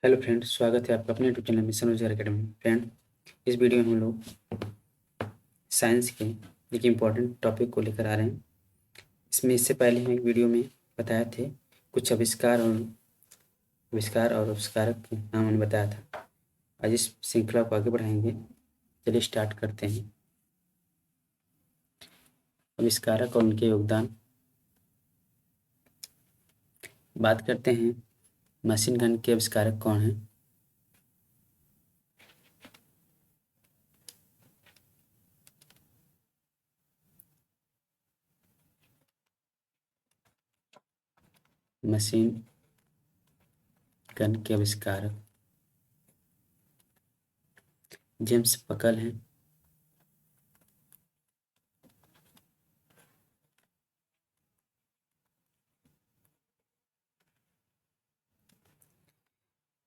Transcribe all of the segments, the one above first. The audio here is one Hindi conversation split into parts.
हेलो फ्रेंड, स्वागत है आपका अपने यूट्यूब चैनल मिशन रोजगार अकेडमी में। फ्रेंड, इस वीडियो में हम लोग साइंस के एक इम्पॉर्टेंट टॉपिक को लेकर आ रहे हैं। इससे पहले हम एक वीडियो में बताए थे कुछ आविष्कार और आविष्कारक के नाम मैंने बताया था। आज इस श्रृंखला को आगे बढ़ाएंगे। चलिए स्टार्ट करते हैं। आविष्कारक और उनके योगदान। बात करते हैं मशीन गन के आविष्कारक कौन हैं। मशीन गन के आविष्कारक जेम्स पकल हैं।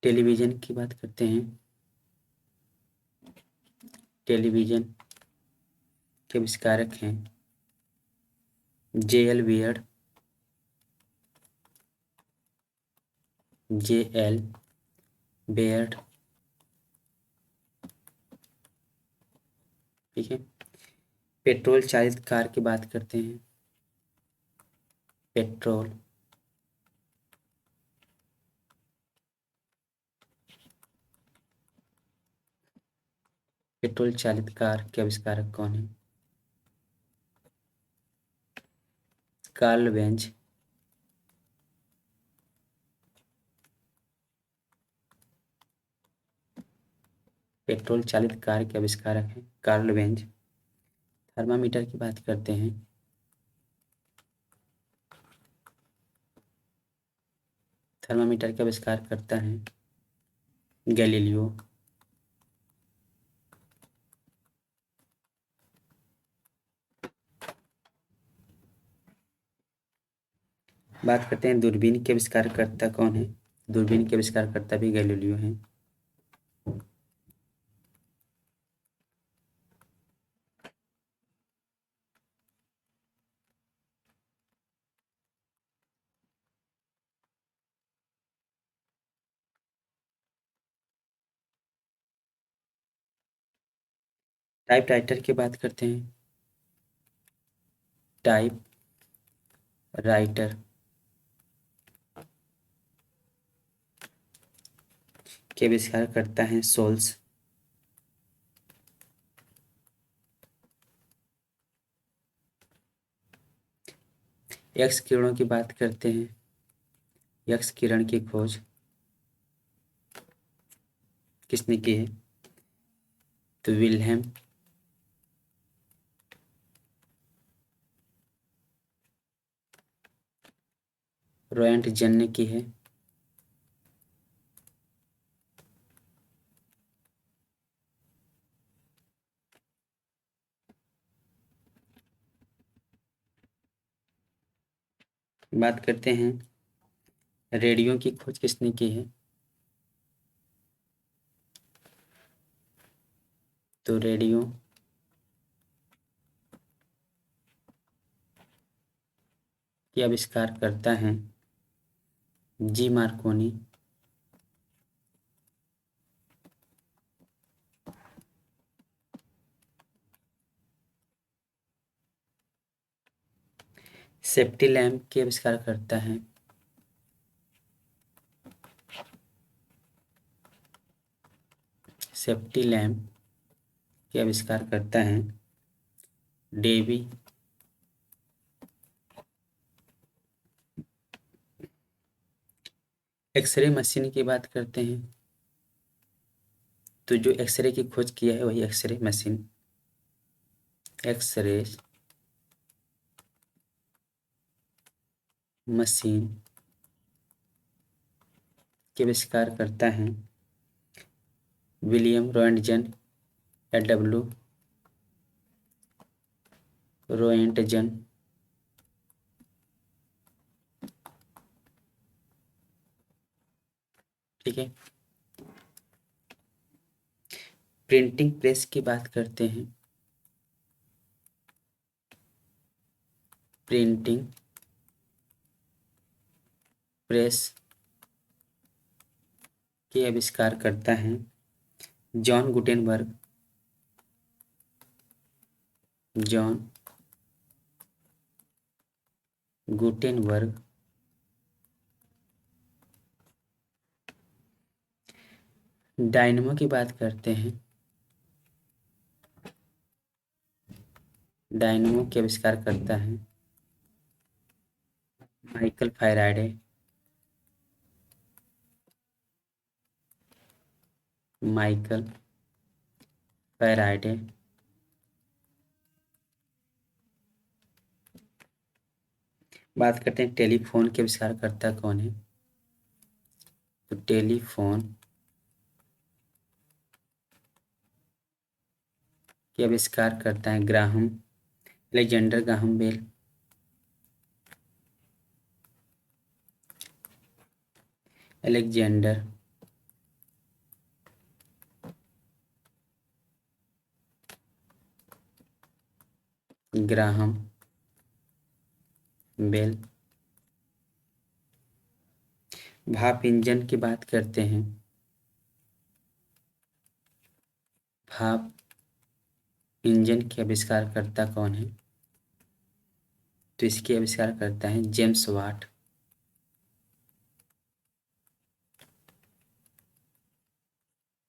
टेलीविज़न की बात करते हैं। टेलीविज़न के आविष्कारक हैं J.L. बियर्ड। J.L. बियर्ड, ठीक है। पेट्रोल चालित कार की बात करते हैं। पेट्रोल पेट्रोल चालित कार के आविष्कारक कौन है? Karl Benz. पेट्रोल चालित कार के आविष्कारक हैं कार्ल बेंज। थर्मामीटर की बात करते हैं। थर्मामीटर का आविष्कार करता है गैलीलियो। बात करते हैं दूरबीन के आविष्कारकर्ता कौन है? दूरबीन के आविष्कारकर्ता भी गैलीलियो हैं। टाइप राइटर की बात करते हैं। टाइप राइटर के आविष्कार करता है सोल्स। एक्स किरणों की बात करते हैं। एक्स किरण की खोज किसने की है? तो विल्हेम रोएंटजन ने की है। बात करते हैं रेडियो की खोज किसने की है? तो रेडियो के आविष्कार करता है जी मार्कोनी। सेफ्टी लैम्प के आविष्कार करता है सेफ्टी लैम्प के आविष्कार करता है डेवी। एक्सरे मशीन की बात करते हैं। तो जो एक्सरे की खोज किया है वही एक्सरे मशीन। एक्सरे मशीन के आविष्कार करता है विलियम रोएंटजन या डब्ल्यू रोएंटजन। ठीक है। प्रिंटिंग प्रेस की बात करते हैं। प्रिंटिंग प्रेस के आविष्कार करता है John Gutenberg. John Gutenberg. Dynamo की बात करते हैं। डायनमो के आविष्कार करता है माइकल फैराडे। Michael Faraday. बात करते हैं टेलीफोन के आविष्कार करता कौन है। तो टेलीफोन के आविष्कार करता है Graham Alexander Graham Bell. Alexander Graham Bell. भाप इंजन की बात करते हैं। भाप इंजन के आविष्कार करता कौन है। तो इसके आविष्कार करता है जेम्स वाट।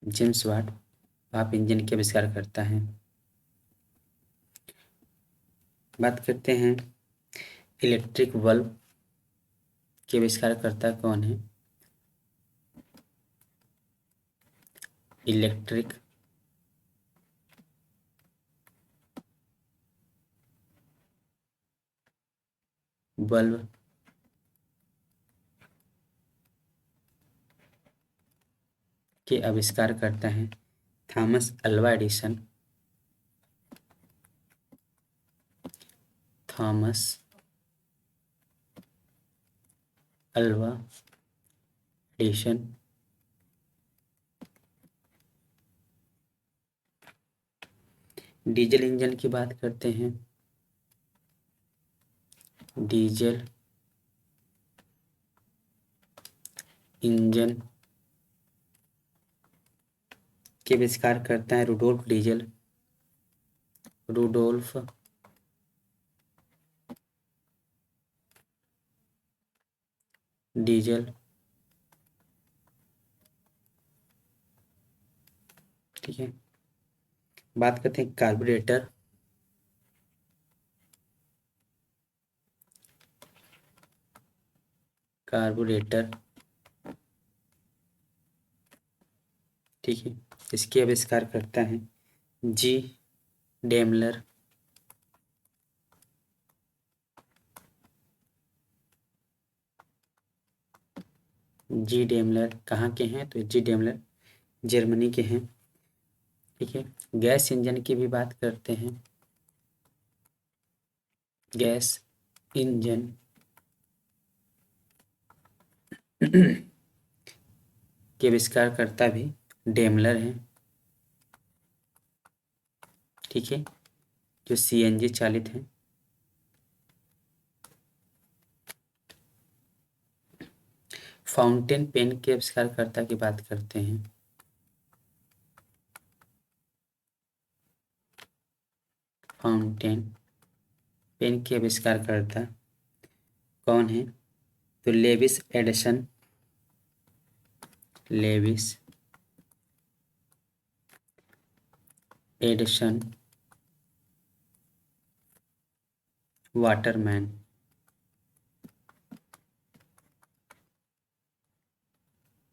जेम्स वाट भाप इंजन के आविष्कार करता है। बात करते हैं इलेक्ट्रिक बल्ब के आविष्कार करता कौन है। इलेक्ट्रिक बल्ब के आविष्कार करता है Thomas Alva Edison. Thomas Alva Edison. Diesel engine की बात करते हैं। डीजल इंजन के आविष्कार करता है रुडोल्फ डीजल। Rudolf diesel. ठीक है। बात करते हैं कार्बोरेटर। कार्बोरेटर। ठीक है। इसके आविष्कार करता है जी डेमलर। जी डेमलर कहाँ के हैं। तो जी डेमलर जर्मनी के हैं। ठीक है। गैस इंजन की भी बात करते हैं। गैस इंजन के आविष्कार करता भी डेमलर है। ठीक है। जो सीएनजी चालित है। फाउंटेन पेन के आविष्कारकर्ता की बात करते हैं। फाउंटेन पेन के आविष्कारकर्ता कौन है। तो Lewis Edison. Lewis Edison Waterman.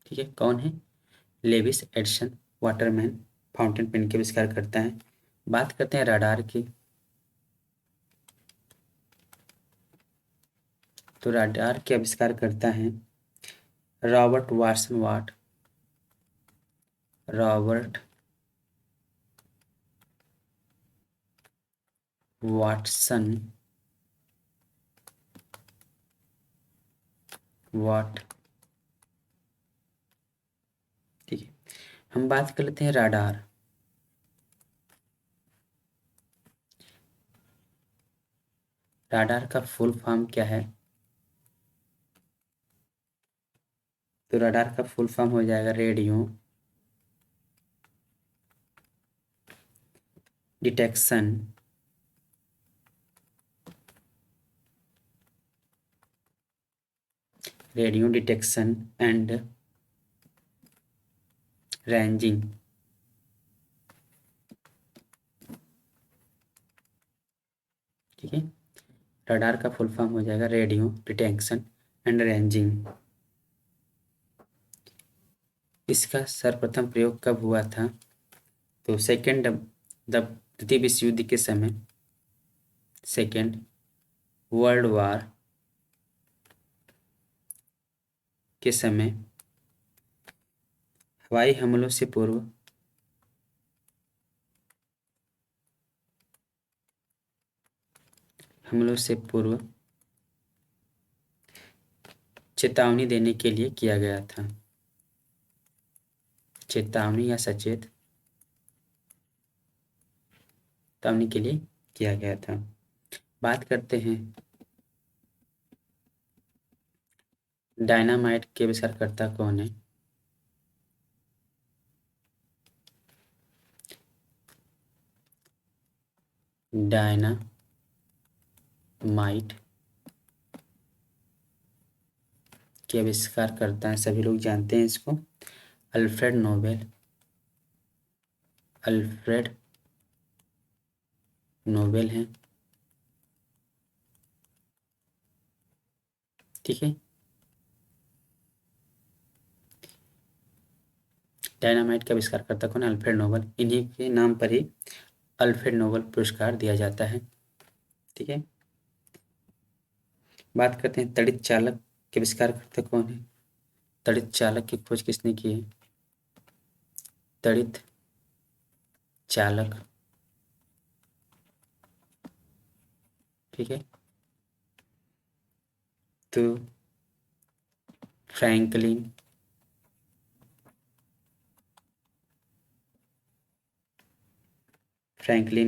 ठीक है। कौन है। Lewis Edison Waterman fountain pen के आविष्कार करता है। बात करते हैं राडार की। तो राडार के आविष्कार करता है रॉबर्ट वाटसन वाट। रॉबर्ट वाटसन वाट। ठीक है। हम बात कर लेते हैं राडार। राडार का फुल फॉर्म क्या है। तो रडार का फुल फॉर्म हो जाएगा रेडियो डिटेक्शन एंड रेंजिंग। ठीक है, रडार का फुल फॉर्म हो जाएगा रेडियो डिटेक्शन एंड रेंजिंग। इसका सर्वप्रथम प्रयोग कब हुआ था? तो द्वितीय विश्व युद्ध के समय, सेकेंड वर्ल्ड वार के समय, हवाई हमलों से पूर्व, चेतावनी देने के लिए किया गया था। चेतावनी या सचेत चेतावनी के लिए किया गया था। बात करते हैं डायनामाइट के आविष्कारकर्ता कौन है? डायनामाइट के आविष्कार करता है, सभी लोग जानते हैं इसको, अल्फ्रेड नोबेल हैं। ठीक है, डायनामाइट का आविष्कार करता कौन? Alfred Nobel. इन्हीं के नाम पर ही अल्फ्रेड नोबेल पुरस्कार दिया जाता है। ठीक है, बात करते हैं तड़ित चालक के आविष्कार करता कौन है? तड़ित चालक की खोज किसने की है? तड़ित चालक, ठीक है, तो फ्रैंकलिन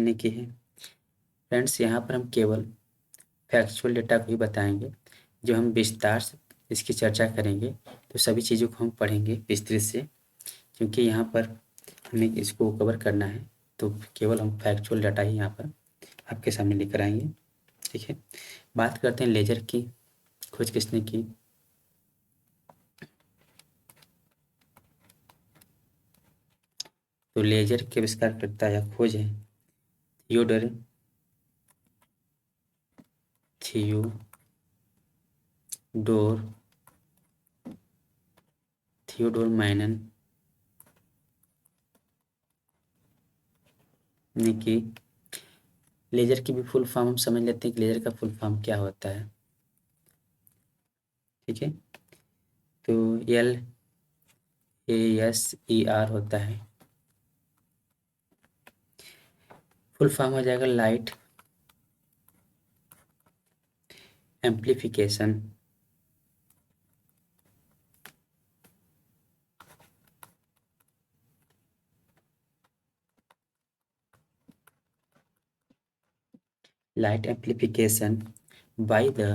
ने की है। फ्रेंड्स, यहाँ पर हम केवल फैक्चुअल डेटा को ही बताएंगे। जो हम विस्तार से इसकी चर्चा करेंगे तो सभी चीज़ों को हम पढ़ेंगे विस्तृत से, क्योंकि यहाँ पर हमें इसको कवर करना है। तो केवल हम फैक्चुअल डाटा ही यहाँ पर आपके सामने लेकर आएंगे। ठीक है, बात करते हैं लेजर की खोज किसने की? तो लेजर के आविष्कार करता या खोज है थियोडोर मैनन ने की। लेजर की भी फुल फॉर्म हम समझ लेते हैं कि लेजर का फुल फॉर्म क्या होता है। ठीक है, तो LASER होता है। फुल फॉर्म हो जाएगा light amplification by the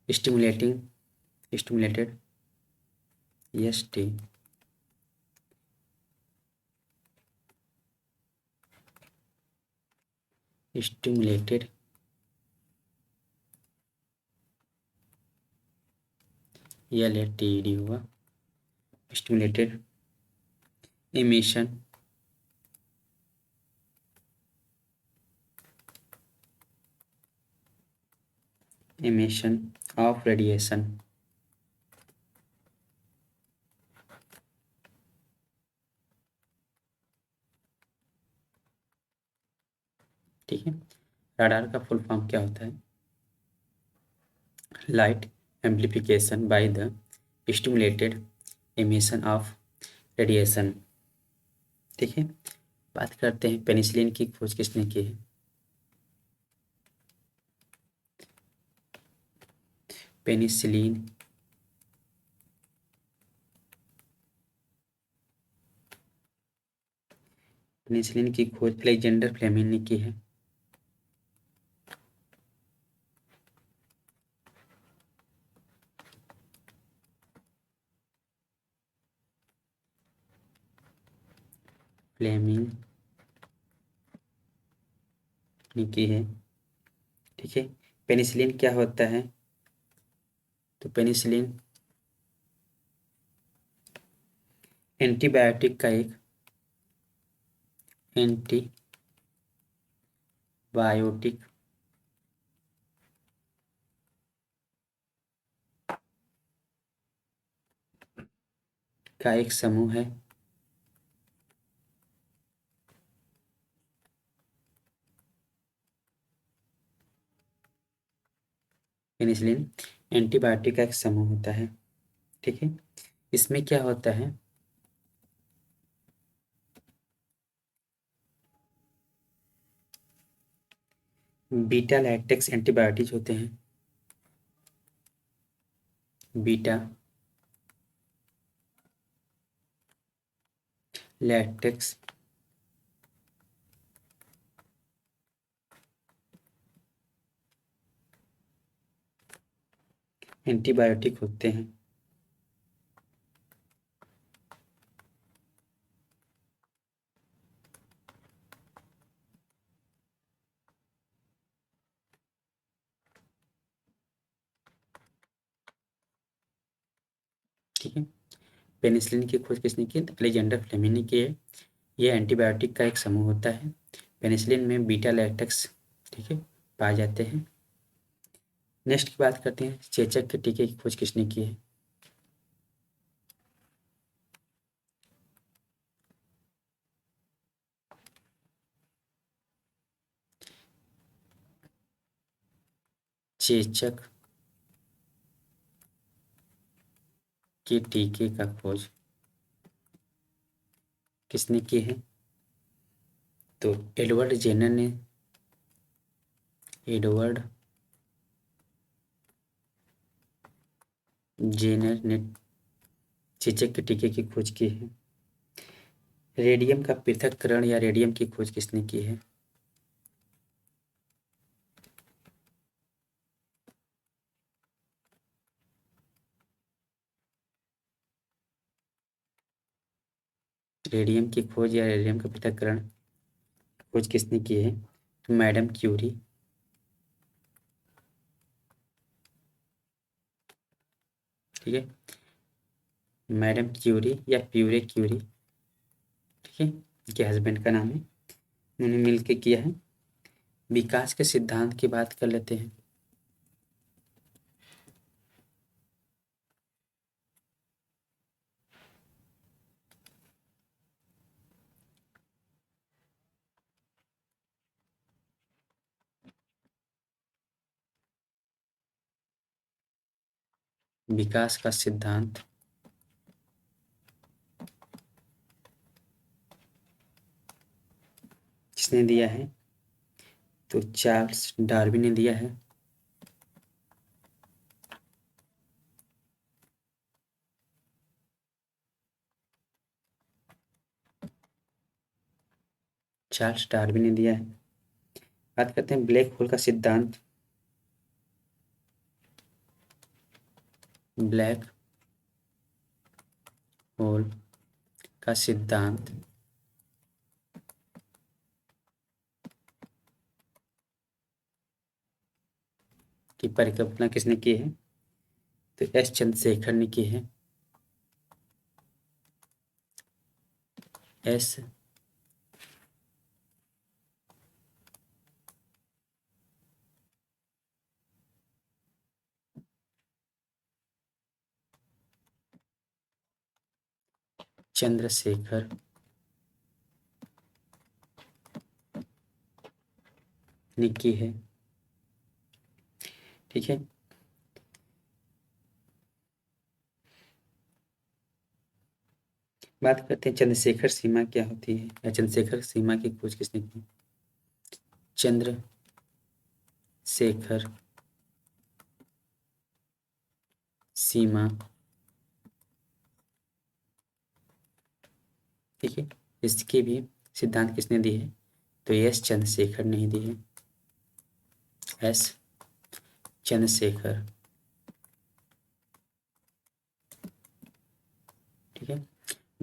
stimulated ST stimulated LATD हुआ, stimulated emission of radiation। ठीक है, रडार का फुल फॉर्म क्या होता है? Light amplification by the stimulated emission of radiation. ठीक है, बात करते हैं पेनिसिलिन की खोज किसने की है? पेनिसिलिन की खोज अलेक्जेंडर फ्लेमिंग ने की है। फ्लेमिंग ने की है। ठीक है, पेनिसिलिन क्या होता है? तो पेनिसिलिन एंटीबायोटिक का एक समूह है। पेनिसिलिन एंटीबायोटिक का एक समूह होता है। ठीक है, इसमें क्या होता है? बीटा लैक्टेक्स एंटीबायोटिक होते हैं। बीटा लैक्टेक्स एंटीबायोटिक होते हैं। ठीक है, पेनिसिलिन की खोज किसने की? अलेक्जेंडर फ्लेमिंग ने की है। यह एंटीबायोटिक का एक समूह होता है। पेनिसिलिन में बीटा लैक्टेक्स, ठीक है, पाए जाते हैं। नेक्स्ट की बात करते हैं, चेचक के टीके की खोज किसने की है? चेचक के टीके का खोज किसने की है? तो एडवर्ड जेनर ने चेचक के टीके की खोज की है। रेडियम का पृथक्करण या रेडियम की खोज किसने की है? रेडियम की खोज या रेडियम का पृथक्करण खोज किसने की है? तो मैडम क्यूरी। ठीक है, मैडम क्यूरी या प्यूरे क्यूरी, ठीक है, इनके हस्बैंड का नाम है, उन्होंने मिलके किया है। विकास के सिद्धांत की बात कर लेते हैं। विकास का सिद्धांत किसने दिया है? तो चार्ल्स डार्विन ने दिया है। चार्ल्स डार्विन ने दिया है। बात करते हैं ब्लैक होल का सिद्धांत। ब्लैक होल का सिद्धांत की परिकल्पना किसने की है? तो एस चंद्रशेखर ने की है। एस चंद्रशेखर ने की है। ठीक है, बात करते हैं चंद्रशेखर सीमा क्या होती है, या चंद्रशेखर सीमा की खोज किसने की? चंद्रशेखर सीमा, ठीक है, इसके भी सिद्धांत किसने दिए है? तो एस चंद्रशेखर ने ही दी है। एस चंद्रशेखर। ठीक है,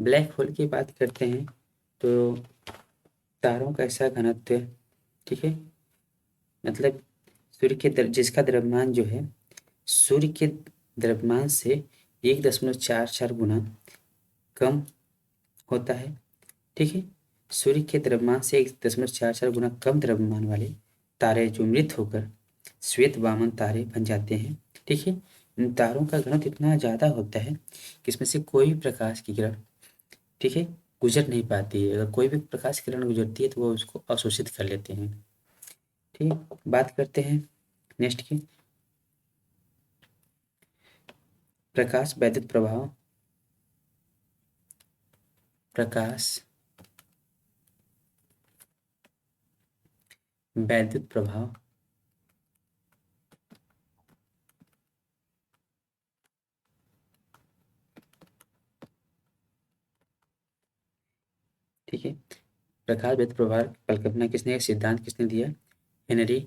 ब्लैक होल की बात करते हैं तो तारों का ऐसा घनत्व, ठीक है, मतलब सूर्य के जिसका द्रव्यमान जो है सूर्य के द्रव्यमान से 1.44 गुना कम होता है, ठीक है। सूर्य के द्रव्यमान से 1.44 गुना कम द्रव्यमान वाले तारे जो मृत होकर श्वेत वामन तारे बन जाते हैं, ठीक है। इन तारों का घनत्व इतना ज़्यादा होता है कि इसमें से कोई भी प्रकाश की किरण, ठीक है, गुजर नहीं पाती है। अगर कोई भी प्रकाश किरण गुजरती है तो वो उसको अवशोषित कर लेते हैं, ठीक है। बात करते हैं नेक्स्ट की, प्रकाश वैद्युत प्रभाव। प्रकाश वैद्युत प्रभाव ठीक है। प्रकाश वैद्युत प्रभाव कल्पना किसने, सिद्धांत किसने दिया, हेनरी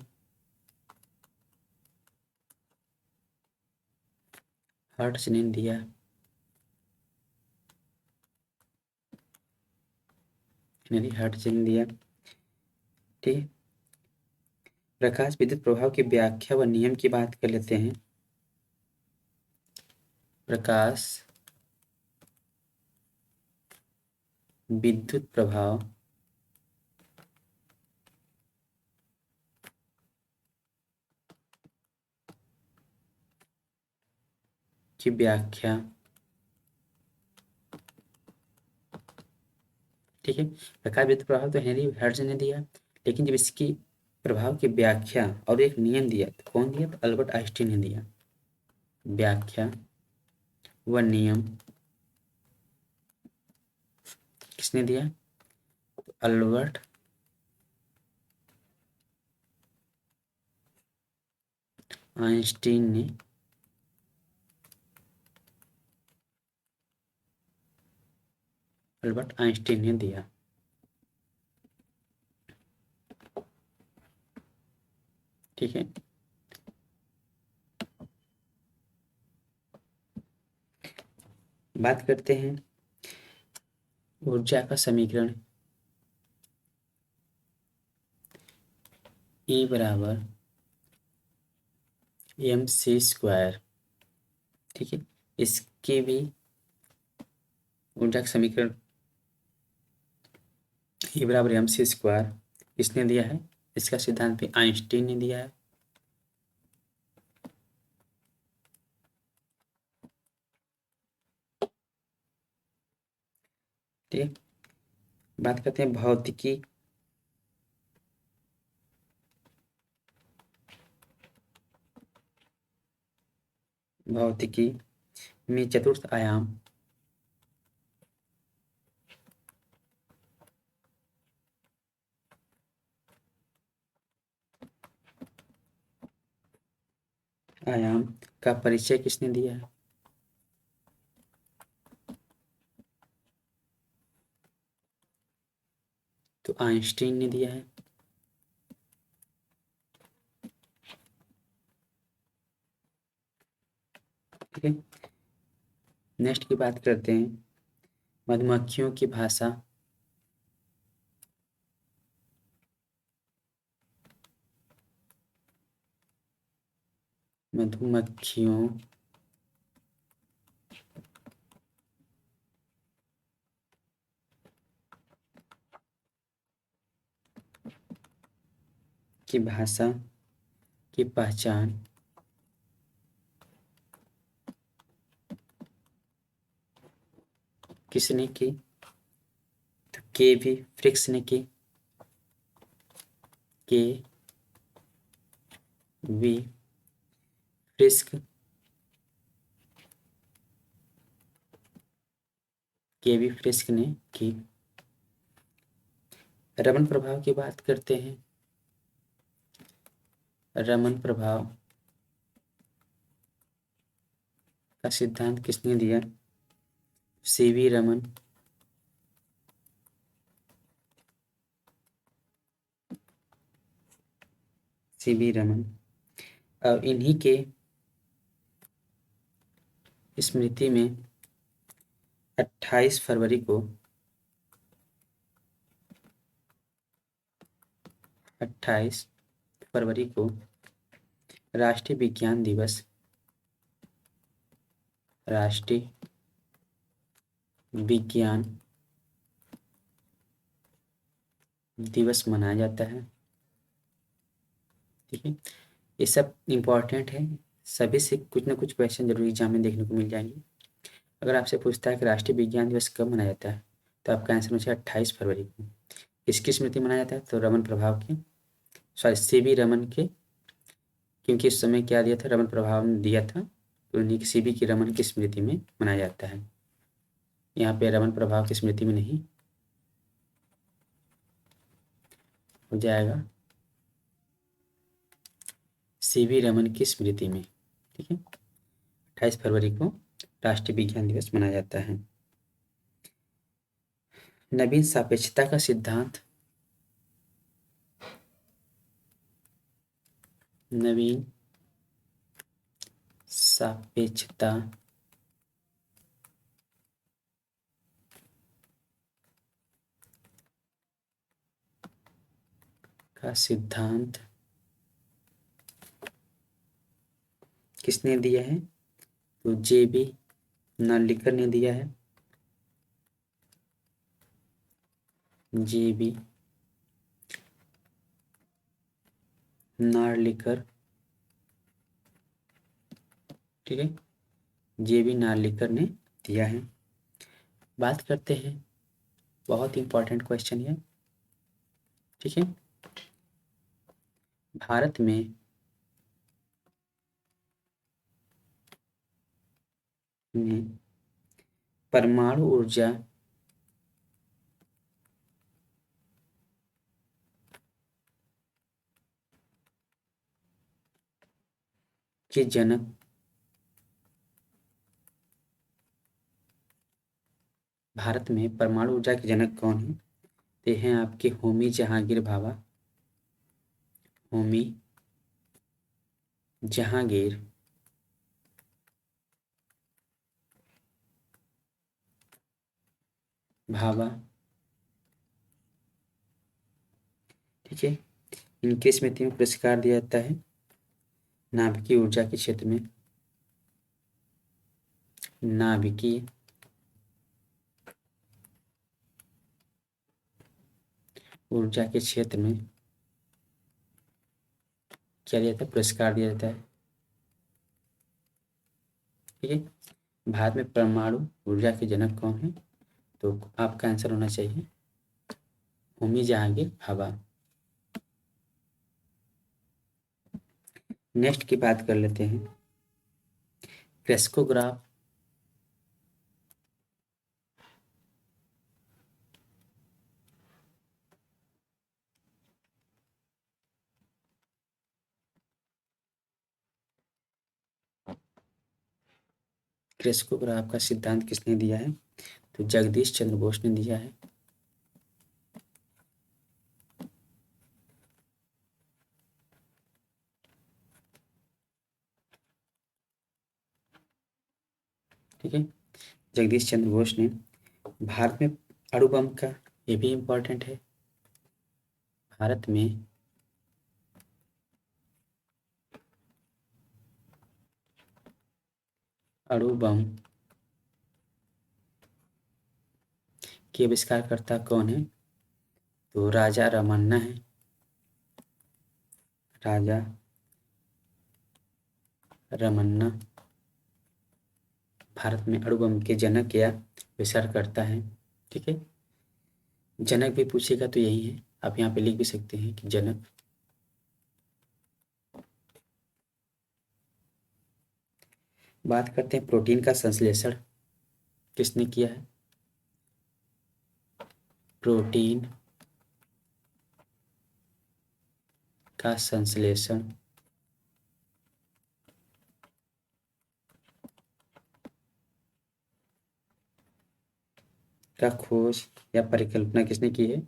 हर्ट्ज ने दिया। हेनरी हर्ट्ज ने दिया, ठीक है। प्रकाश विद्युत प्रभाव की व्याख्या व नियम की बात कर लेते हैं। प्रकाश विद्युत प्रभाव की व्याख्या, ठीक है। प्रकाश विद्युत प्रभाव तो हेनरी हर्ट्ज ने दिया, लेकिन जब इसकी प्रभाव की व्याख्या और एक नियम दिया तो कौन दिया, तो अल्बर्ट आइंस्टीन ने दिया। व्याख्या व नियम किसने दिया, तो अल्बर्ट आइंस्टीन ने अल्बर्ट आइंस्टीन ने दिया, ठीक है। बात करते हैं ऊर्जा का समीकरण। E बराबर mc², ठीक है। इसके भी ऊर्जा का समीकरण E बराबर mc², किसने दिया है, इसका सिद्धांत भी आइंस्टीन ने दिया है, ठीक है। बात करते हैं भौतिकी। भौतिकी में चतुर्थ आयाम, आयाम का परिचय किसने दिया है, तो आइंस्टीन ने दिया है, ठीक है। नेक्स्ट की बात करते हैं मधुमक्खियों की भाषा। मधुमक्खियों की भाषा की पहचान किसने की, तो के.वी. फ्रिक्स ने की। के.वी. Frisk, KV. फ्रिस्क ने की। रमन प्रभाव की बात करते हैं। रमन प्रभाव का सिद्धांत किसने दिया, सी.वी. रमन, सी.वी. रमन। और इन्हीं के स्मृति में 28 फरवरी को 28 फरवरी को राष्ट्रीय विज्ञान दिवस मनाया जाता है। ठीक है, ये सब इम्पॉर्टेंट है, सभी से कुछ ना कुछ क्वेश्चन जरूर एग्जाम में देखने को मिल जाएंगे। अगर आपसे पूछता है कि राष्ट्रीय विज्ञान दिवस कब मनाया जाता है, तो आपका आंसर हो जाएगा 28 फरवरी को। किसकी स्मृति मनाया जाता है, तो रमन प्रभाव के, सॉरी सीवी रमन के, क्योंकि इस समय क्या दिया था, रमन प्रभाव ने दिया था, तो उन्हीं की सीवी की रमन की स्मृति में मनाया जाता है। यहाँ पे रमन प्रभाव की स्मृति में नहीं, हो जाएगा सीवी रमन की स्मृति में। ठीक है, 28 फरवरी को राष्ट्रीय विज्ञान दिवस मनाया जाता है। नवीन सापेक्षता का सिद्धांत, नवीन सापेक्षता का सिद्धांत किसने दिया है, तो जेबी नार्लिकर ने दिया है। जेबी नार्लिकर, ठीक है, जेबी नार्लिकर ने दिया है। बात करते हैं, बहुत इंपॉर्टेंट क्वेश्चन है। ठीक है, भारत में परमाणु ऊर्जा के जनक भारत में परमाणु ऊर्जा के जनक कौन है, ये हैं आपके होमी जहांगीर भाभा। होमी जहांगीर भाभा। ठीक है, इनकी स्मृति में पुरस्कार दिया जाता है नाभिकीय ऊर्जा के क्षेत्र में, नाभिकीय ऊर्जा के क्षेत्र में क्या दिया जाता है, पुरस्कार दिया जाता है। ठीक है, भारत में परमाणु ऊर्जा के जनक कौन है, तो आपका आंसर होना चाहिए होमी जहांगीर भाभा। नेक्स्ट की बात कर लेते हैं, क्रेस्कोग्राफ क्रेस्कोग्राफ का सिद्धांत किसने दिया है, तो जगदीश चंद्र बोस ने दिया है। ठीक है, जगदीश चंद्र बोस ने। भारत में अणु बम का, ये भी इम्पोर्टेंट है, भारत में अणु बम के आविष्कारकर्ता कौन है, तो राजा रमन्ना है। राजा रमन्ना भारत में अणु बम के जनक या आविष्कारकर्ता है। ठीक है, जनक भी पूछेगा तो यही है, आप यहाँ पे लिख भी सकते हैं कि जनक। बात करते हैं प्रोटीन का संश्लेषण किसने किया है, प्रोटीन का संश्लेषण का खोज या परिकल्पना किसने की है,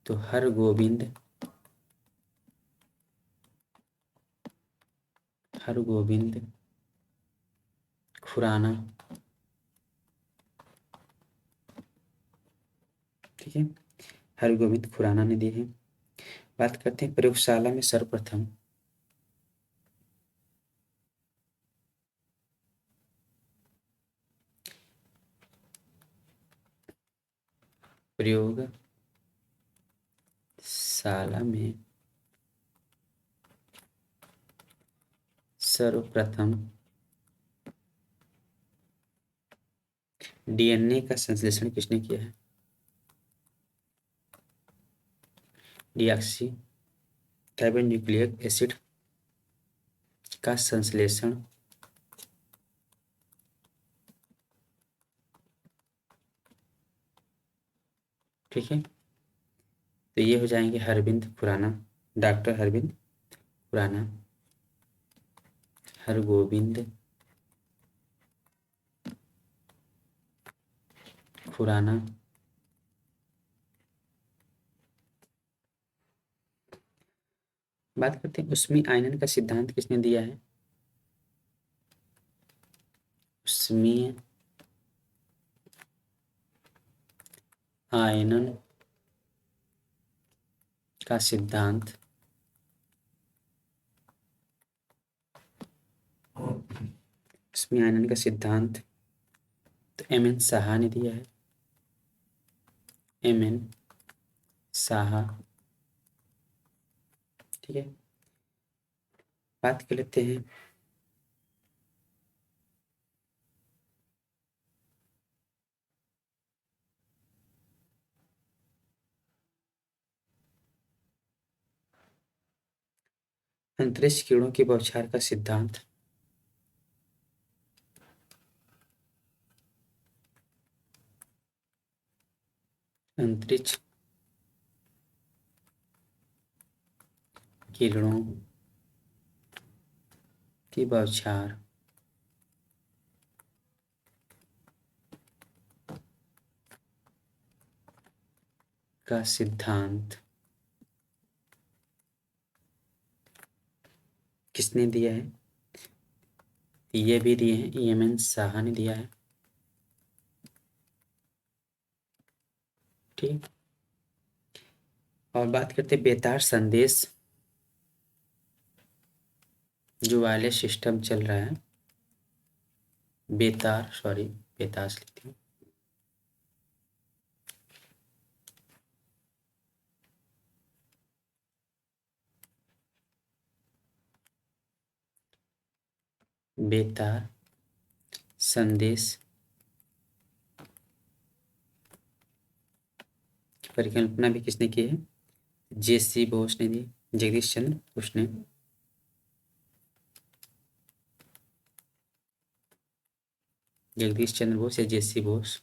तो हरगोविंद खुराना। ठीक है, हरगोविंद खुराना ने दी है। बात करते हैं प्रयोगशाला में सर्वप्रथम प्रयोगशाला में सर्वप्रथम डीएनए का संश्लेषण किसने किया है? डीऑक्सी राइबोन्यूक्लिक एसिड का संश्लेषण ठीक है, तो ये हो जाएंगे हरविंद खुराना, डॉक्टर हरविंद खुराना, हरगोविंद खुराना, बात करते हैं उष्मीय आयनन का सिद्धांत किसने दिया है? उष्मीय आयनन का सिद्धांत उष्मीय आयनन का सिद्धांत तो एम.एन. साहा ने दिया है, एम.एन. साहा। ठीक है, बात कर लेते हैं अंतरिक्ष किरणों की बौछार का सिद्धांत। अंतरिक्ष किरणों की बौछार का सिद्धांत किसने दिया है? ये भी दिए हैं, एम.एन. साहा ने दिया है। ठीक, और बात करते हैं बेतार संदेश जो वायरलेस सिस्टम चल रहा है, बेताज लिखती हूँ, बेतार संदेश की परिकल्पना भी किसने की है? जे.सी. बोस ने दी, जगदीश चंद्र बोस ने। जगदीश चंद्र बोस या जे.सी. बोस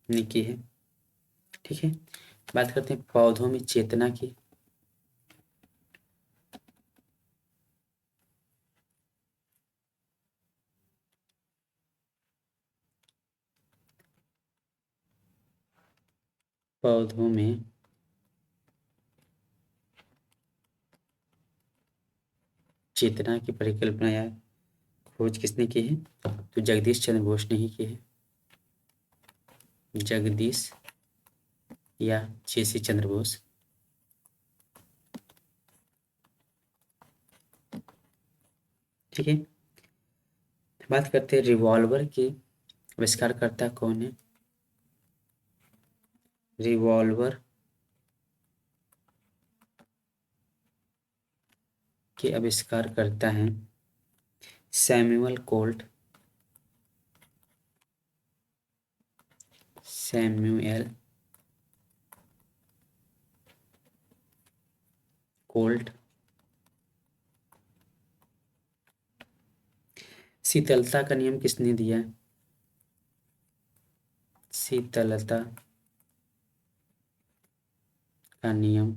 ने की है। ठीक है, बात करते हैं पौधों में चेतना की। पौधों में चेतना की परिकल्पना या खोज किसने की है? तो जगदीश चंद्र बोस ने ही की है। जगदीश या जे.सी. चंद्र बोस। ठीक है, बात करते हैं रिवॉल्वर के आविष्कारकर्ता कौन है? रिवॉल्वर के आविष्कारकर्ता हैं सैमुअल कोल्ट। Samuel Colt. शीतलता का नियम किसने दिया है? शीतलता का नियम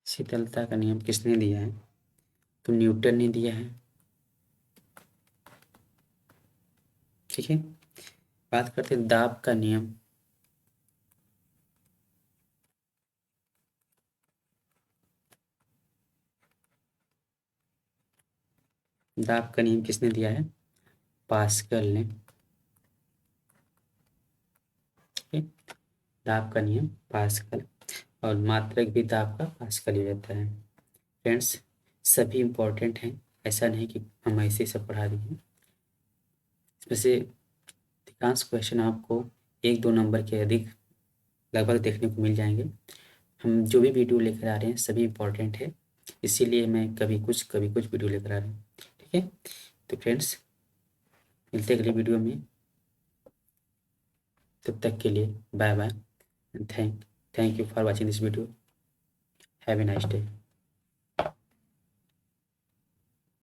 शीतलता का नियम किसने दिया है? तो न्यूटन ने दिया है। ठीक है, बात करते हैं दाब का नियम। दाब का नियम किसने दिया है? पास्कल ने। ठीक, दाब का नियम पास्कल, और मात्रक भी दाब का पास्कल ही रहता है। फ्रेंड्स, सभी इम्पोर्टेंट हैं, ऐसा नहीं कि हम ऐसे ही सब पढ़ा दिए। इसमें से अधिकांश क्वेश्चन आपको 1-2 नंबर के अधिक लगभग देखने को मिल जाएंगे। हम जो भी वीडियो लेकर आ रहे हैं सभी इम्पोर्टेंट है, इसीलिए मैं कभी कुछ वीडियो लेकर आ रहा हूँ। ठीक है, तो फ्रेंड्स मिलते हैं अगली वीडियो में, तब तक के लिए bye bye. Thank you for watching this video. Have a nice day.